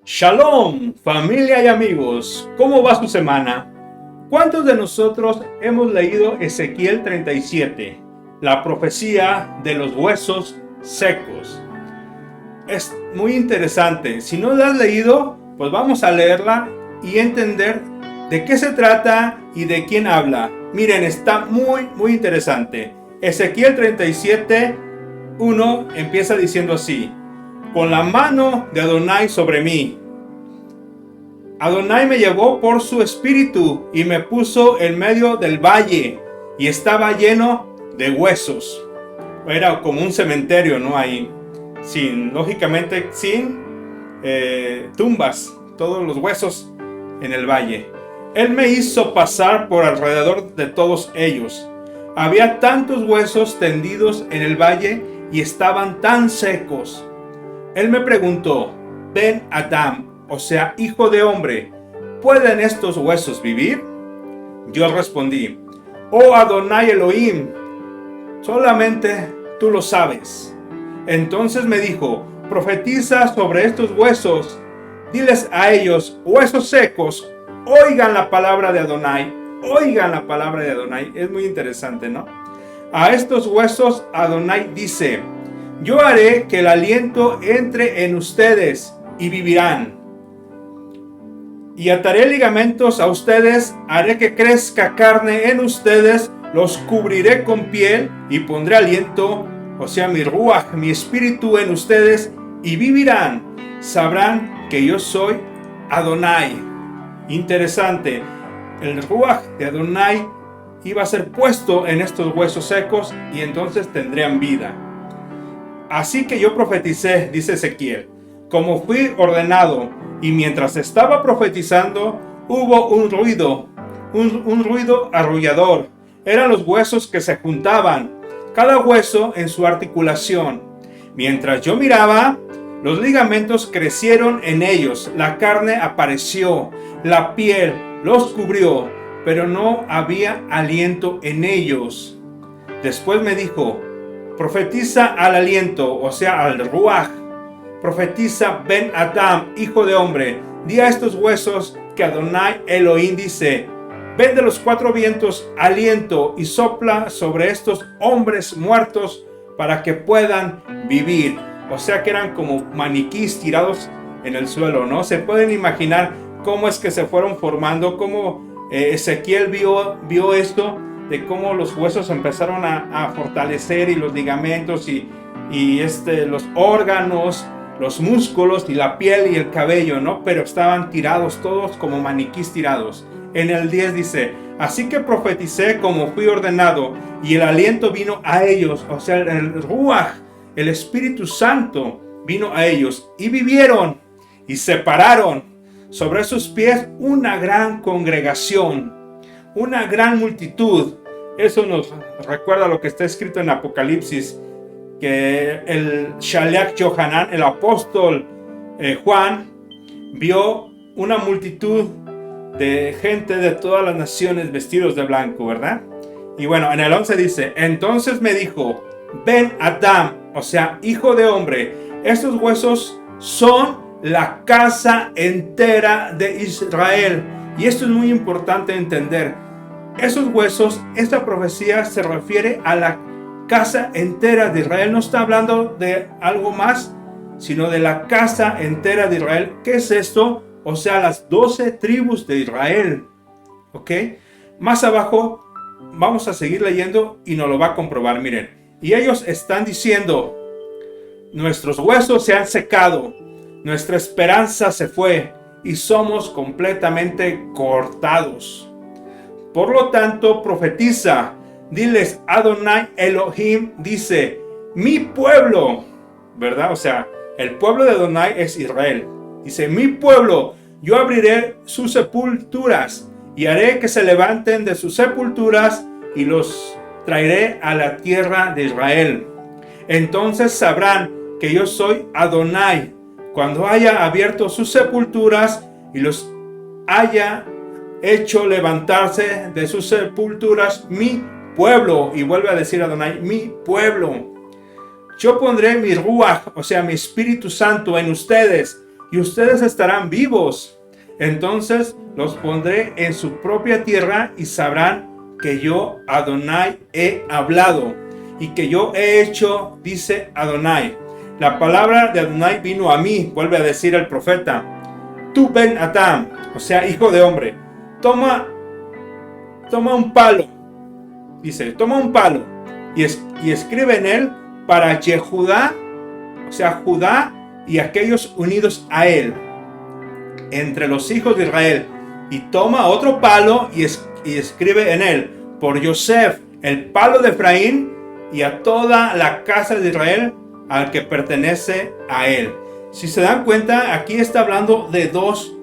Shalom, familia y amigos, ¿cómo va su semana? ¿Cuántos de nosotros hemos leído Ezequiel 37, la profecía de los huesos secos? Es muy interesante. Si no la has leído, pues vamos a leerla y entender de qué se trata y de quién habla. Miren, está muy interesante. Ezequiel 37, 1 empieza diciendo así: con la mano de Adonai sobre mí. Adonai me llevó por su espíritu y me puso en medio del valle y estaba lleno de huesos. Era como un cementerio, ¿no? Ahí, lógicamente, sin tumbas, todos los huesos en el valle. Él me hizo pasar por alrededor de todos ellos. Había tantos huesos tendidos en el valle y estaban tan secos. Él me preguntó: Ben Adam, o sea, hijo de hombre, ¿pueden estos huesos vivir? Yo respondí: oh Adonai Elohim, solamente tú lo sabes. Entonces me dijo: profetiza sobre estos huesos, diles a ellos, huesos secos, oigan la palabra de Adonai, oigan la palabra de Adonai. Es muy interesante, ¿no? A estos huesos Adonai dice: yo haré que el aliento entre en ustedes y vivirán. Y ataré ligamentos a ustedes, haré que crezca carne en ustedes, los cubriré con piel y pondré aliento, o sea, mi ruach, mi espíritu en ustedes y vivirán. Sabrán que yo soy Adonai. Interesante. El ruach de Adonai iba a ser puesto en estos huesos secos y entonces tendrían vida. Así que yo profeticé, dice Ezequiel, como fui ordenado, y mientras estaba profetizando, hubo un ruido arrullador. Eran los huesos que se juntaban, cada hueso en su articulación. Mientras yo miraba, los ligamentos crecieron en ellos, la carne apareció, la piel los cubrió, pero no había aliento en ellos. Después me dijo: profetiza al aliento, o sea, al ruach. Profetiza, Ben Adam, hijo de hombre, di a estos huesos que Adonai Elohim dice: ven de los cuatro vientos aliento y sopla sobre estos hombres muertos para que puedan vivir. O sea que eran como maniquís tirados en el suelo, ¿no? Se pueden imaginar cómo es que se fueron formando, cómo Ezequiel vio esto, de cómo los huesos empezaron a fortalecer, y los ligamentos y los órganos, los músculos y la piel y el cabello, ¿no? Pero estaban tirados todos como maniquís tirados. En el 10 dice: así que profeticé como fui ordenado, y el aliento vino a ellos, o sea, el ruach, el Espíritu Santo vino a ellos, y vivieron, y se pararon sobre sus pies una gran congregación, una gran multitud. Eso nos recuerda lo que está escrito en Apocalipsis, que el Shaliach Yohanan, el apóstol Juan, vio una multitud de gente de todas las naciones vestidos de blanco, ¿verdad? Y bueno, en el 11 dice: entonces me dijo: Ben Adam, o sea, hijo de hombre, estos huesos son la casa entera de Israel. Y esto es muy importante entender. Esos huesos, esta profecía se refiere a la casa entera de Israel. No está hablando de algo más, sino de la casa entera de Israel. ¿Qué es esto? O sea, las 12 tribus de Israel. ¿Ok? Más abajo vamos a seguir leyendo y nos lo va a comprobar. Miren, y ellos están diciendo: nuestros huesos se han secado, nuestra esperanza se fue y somos completamente cortados. Por lo tanto, profetiza, diles: Adonai Elohim dice: mi pueblo, ¿verdad? O sea, el pueblo de Adonai es Israel. Dice: mi pueblo, yo abriré sus sepulturas y haré que se levanten de sus sepulturas y los traeré a la tierra de Israel. Entonces sabrán que yo soy Adonai cuando haya abierto sus sepulturas y los haya hecho levantarse de sus sepulturas mi pueblo. Y vuelve a decir Adonai: mi pueblo. Yo pondré mi ruach, o sea, mi Espíritu Santo en ustedes, y ustedes estarán vivos. Entonces los pondré en su propia tierra y sabrán que yo, Adonai, he hablado y que yo he hecho, dice Adonai. La palabra de Adonai vino a mí, vuelve a decir el profeta. Tú, Ben Adam, o sea, hijo de hombre, toma un palo, dice, toma un palo y escribe en él para Yehudá, o sea, Judá y aquellos unidos a él, entre los hijos de Israel. Y toma otro palo y escribe en él por Yosef, el palo de Efraín, y a toda la casa de Israel al que pertenece a él. Si se dan cuenta, aquí está hablando de dos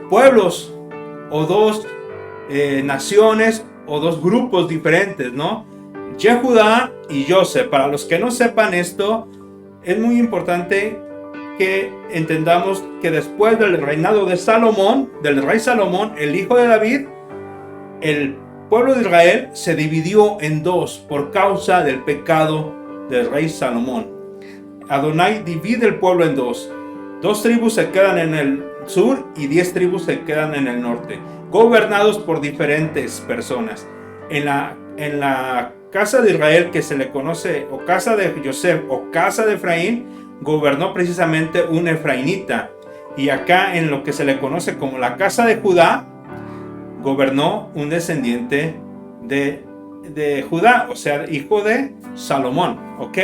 pueblos o dos naciones o dos grupos diferentes, ¿no? Yehudá y Yosef. Para los que no sepan esto, es muy importante que entendamos que después del reinado de Salomón, del rey Salomón, el hijo de David, el pueblo de Israel se dividió en dos por causa del pecado del rey Salomón. Adonai divide el pueblo en dos. 2 tribus se quedan en el sur y 10 tribus se quedan en el norte, gobernados por diferentes personas. En la casa de Israel, que se le conoce o casa de Yosef o casa de Efraín, gobernó precisamente un efraínita. Y acá en lo que se le conoce como la casa de Judá, gobernó un descendiente de Judá, o sea, hijo de Salomón, ¿ok?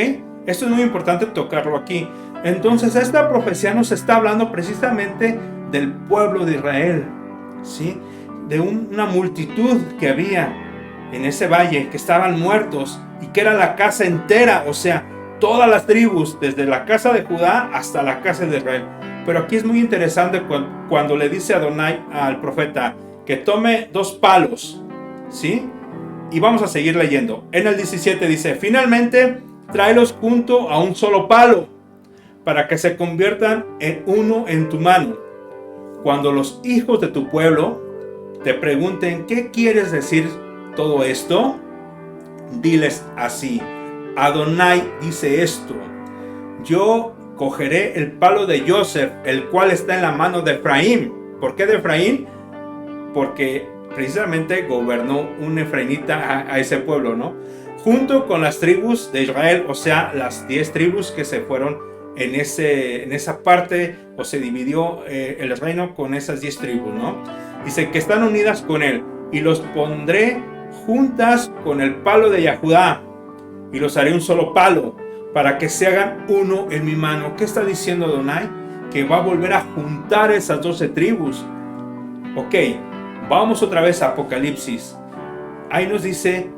Esto es muy importante tocarlo aquí. Entonces esta profecía nos está hablando precisamente del pueblo de Israel, ¿sí? De una multitud que había en ese valle, que estaban muertos y que era la casa entera, o sea, todas las tribus, desde la casa de Judá hasta la casa de Israel. Pero aquí es muy interesante cuando le dice Adonai al profeta que tome 2 palos, ¿sí? Y vamos a seguir leyendo. En el 17 dice, finalmente tráelos junto a un solo palo, para que se conviertan en uno en tu mano. Cuando los hijos de tu pueblo te pregunten, ¿qué quieres decir todo esto? Diles así, Adonai dice esto, yo cogeré el palo de Yosef, el cual está en la mano de Efraín. ¿Por qué de Efraín? Porque precisamente gobernó un efraínita a ese pueblo, ¿no? Junto con las tribus de Israel, o sea, las 10 tribus que se fueron en esa parte, o se dividió el reino con esas 10 tribus, ¿no? Dice que están unidas con él, y los pondré juntas con el palo de Yehudá, y los haré un solo palo, para que se hagan uno en mi mano. ¿Qué está diciendo Adonai? Que va a volver a juntar esas 12 tribus. Ok, vamos otra vez a Apocalipsis. Ahí nos dice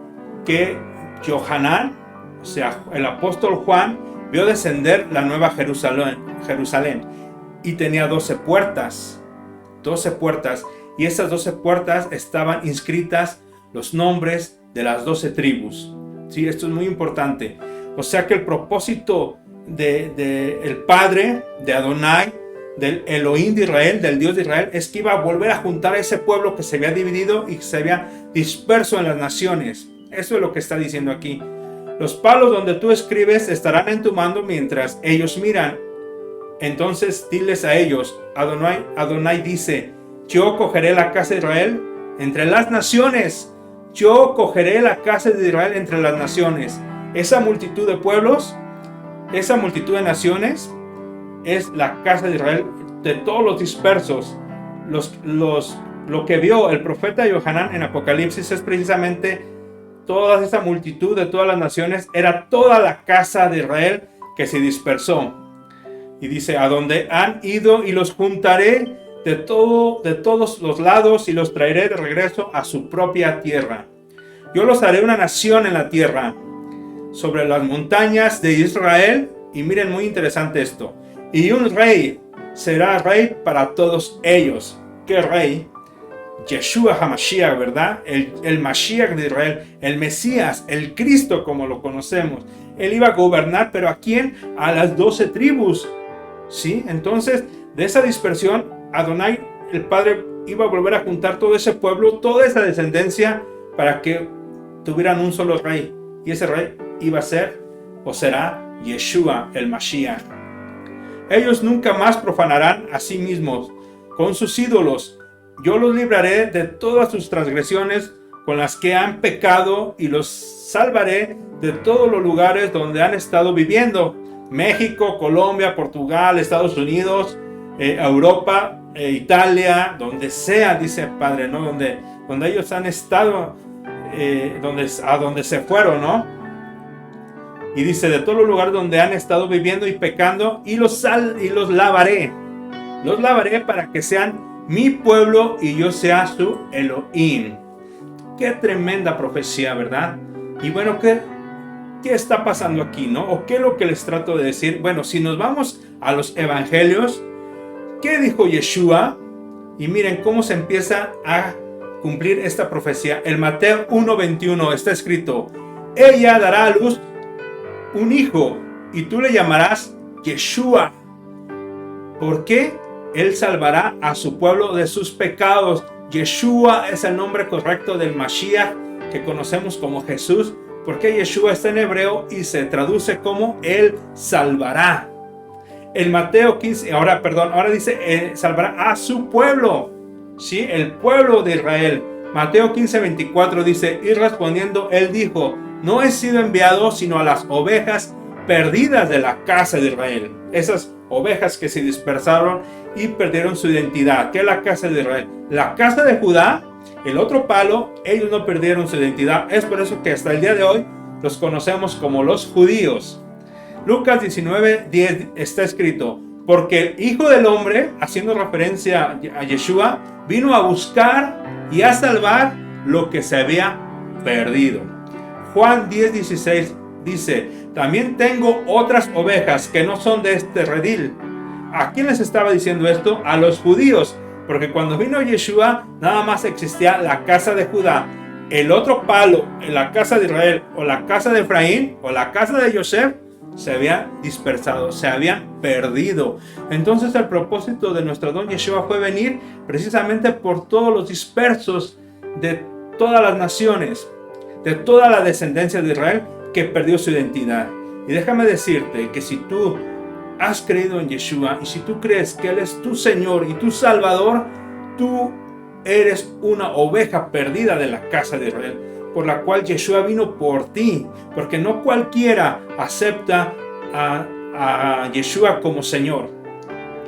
que Johanán, o sea, el apóstol Juan, vio descender la nueva Jerusalén y tenía 12 puertas, y esas 12 puertas estaban inscritas los nombres de las 12 tribus. Sí, esto es muy importante. O sea que el propósito el Padre, de Adonai, del Elohim de Israel, del Dios de Israel, es que iba a volver a juntar a ese pueblo que se había dividido y que se había disperso en las naciones. Eso es lo que está diciendo aquí. Los palos donde tú escribes estarán en tu mano mientras ellos miran. Entonces diles a ellos, Adonai dice, yo cogeré la casa de Israel entre las naciones. Yo cogeré la casa de Israel entre las naciones. Esa multitud de pueblos, esa multitud de naciones, es la casa de Israel, de todos los dispersos. Lo que vio el profeta Johanán en Apocalipsis es precisamente toda esa multitud de todas las naciones, era toda la casa de Israel que se dispersó. Y dice, a donde han ido y los juntaré de todos los lados y los traeré de regreso a su propia tierra. Yo los haré una nación en la tierra, sobre las montañas de Israel. Y miren, muy interesante esto. Y un rey será rey para todos ellos. ¿Qué rey? Yeshua HaMashiach, ¿verdad? El Mashiach de Israel, el Mesías, el Cristo como lo conocemos. Él iba a gobernar, ¿pero a quién? A las 12 tribus. ¿Sí? Entonces, de esa dispersión, Adonai, el Padre, iba a volver a juntar todo ese pueblo, toda esa descendencia, para que tuvieran un solo rey. Y ese rey iba a ser, o será, Yeshua, el Mashiach. Ellos nunca más profanarán a sí mismos con sus ídolos. Yo los libraré de todas sus transgresiones con las que han pecado y los salvaré de todos los lugares donde han estado viviendo. México, Colombia, Portugal, Estados Unidos, Europa, Italia, donde sea, dice el Padre, ¿no? Donde ellos han estado, a donde se fueron, ¿no? Y dice, de todos los lugares donde han estado viviendo y pecando, y los lavaré. Los lavaré para que sean mi pueblo y yo sea su Elohim. Qué tremenda profecía, ¿verdad? Y bueno, ¿qué está pasando aquí, no? ¿O qué es lo que les trato de decir? Bueno, si nos vamos a los evangelios, ¿qué dijo Yeshua? Y miren cómo se empieza a cumplir esta profecía. En Mateo 1:21 está escrito, ella dará a luz un hijo y tú le llamarás Yeshua. ¿Por qué? Él salvará a su pueblo de sus pecados. Yeshua es el nombre correcto del Mashiach que conocemos como Jesús, porque Yeshua está en hebreo y se traduce como Él salvará. El Mateo 15, ahora dice, salvará a su pueblo, ¿sí? El pueblo de Israel. Mateo 15:24 dice, y respondiendo él dijo, no he sido enviado sino a las ovejas perdidas de la casa de Israel. Esas ovejas que se dispersaron y perdieron su identidad. ¿Qué es la casa de Israel? La casa de Judá, el otro palo, ellos no perdieron su identidad. Es por eso que hasta el día de hoy los conocemos como los judíos. Lucas 19:10 está escrito, porque el Hijo del Hombre, haciendo referencia a Yeshua, vino a buscar y a salvar lo que se había perdido. Juan 10:16 dice, también tengo otras ovejas que no son de este redil. ¿A quién les estaba diciendo esto? A los judíos, porque cuando vino Yeshua nada más existía la casa de Judá. El otro palo, en la casa de Israel, o la casa de Efraín, o la casa de Yosef, se habían dispersado, se habían perdido. Entonces el propósito de nuestro don Yeshua fue venir precisamente por todos los dispersos de todas las naciones, de toda la descendencia de Israel que perdió su identidad. Y déjame decirte que si tú has creído en Yeshua y si tú crees que Él es tu Señor y tu Salvador, tú eres una oveja perdida de la casa de Israel, por la cual Yeshua vino por ti, porque no cualquiera acepta a Yeshua como Señor.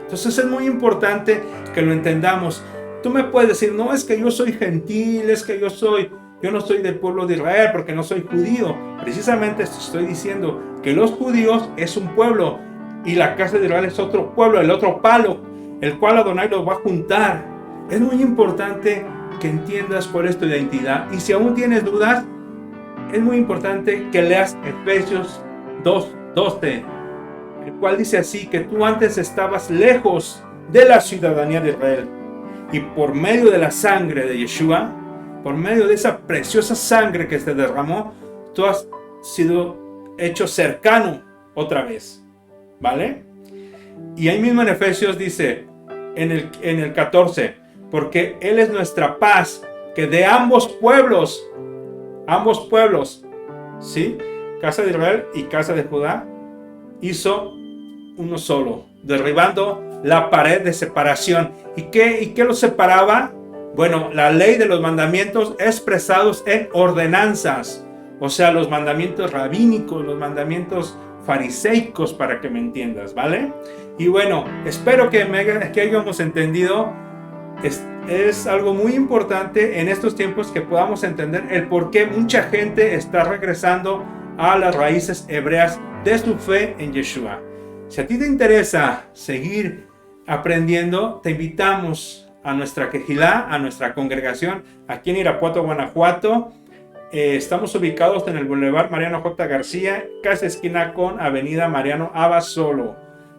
Entonces es muy importante que lo entendamos. Tú me puedes decir, no, es que yo soy gentil, es que yo no soy del pueblo de Israel porque no soy judío. Precisamente estoy diciendo que los judíos es un pueblo y la casa de Israel es otro pueblo, el otro palo, el cual Adonai los va a juntar. Es muy importante que entiendas cuál es tu identidad, y si aún tienes dudas, es muy importante que leas Efesios 2:12, el cual dice así, que tú antes estabas lejos de la ciudadanía de Israel, y por medio de la sangre de Yeshua, por medio de esa preciosa sangre que se derramó, tú has sido hecho cercano otra vez, ¿vale? Y ahí mismo en Efesios dice, en el 14, porque Él es nuestra paz, que de ambos pueblos, ¿sí? Casa de Israel y casa de Judá, hizo uno solo, derribando la pared de separación. ¿Y qué los separaba? Bueno, la ley de los mandamientos expresados en ordenanzas, o sea, los mandamientos rabínicos, los mandamientos fariseicos, para que me entiendas, ¿vale? Y bueno, espero que hayamos entendido. Es algo muy importante en estos tiempos que podamos entender el por qué mucha gente está regresando a las raíces hebreas de su fe en Yeshua. Si a ti te interesa seguir aprendiendo, te invitamos a nuestra quejilá, a nuestra congregación aquí en Irapuato, Guanajuato. Estamos ubicados en el Boulevard Mariano J. García, casi esquina con Avenida Mariano Abasolo,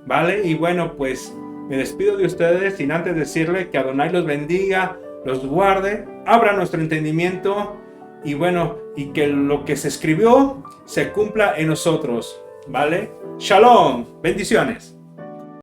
¿vale? Y bueno, pues me despido de ustedes sin antes decirle que Adonai los bendiga, los guarde, abra nuestro entendimiento y bueno, y que lo que se escribió se cumpla en nosotros, ¿vale? Shalom, bendiciones.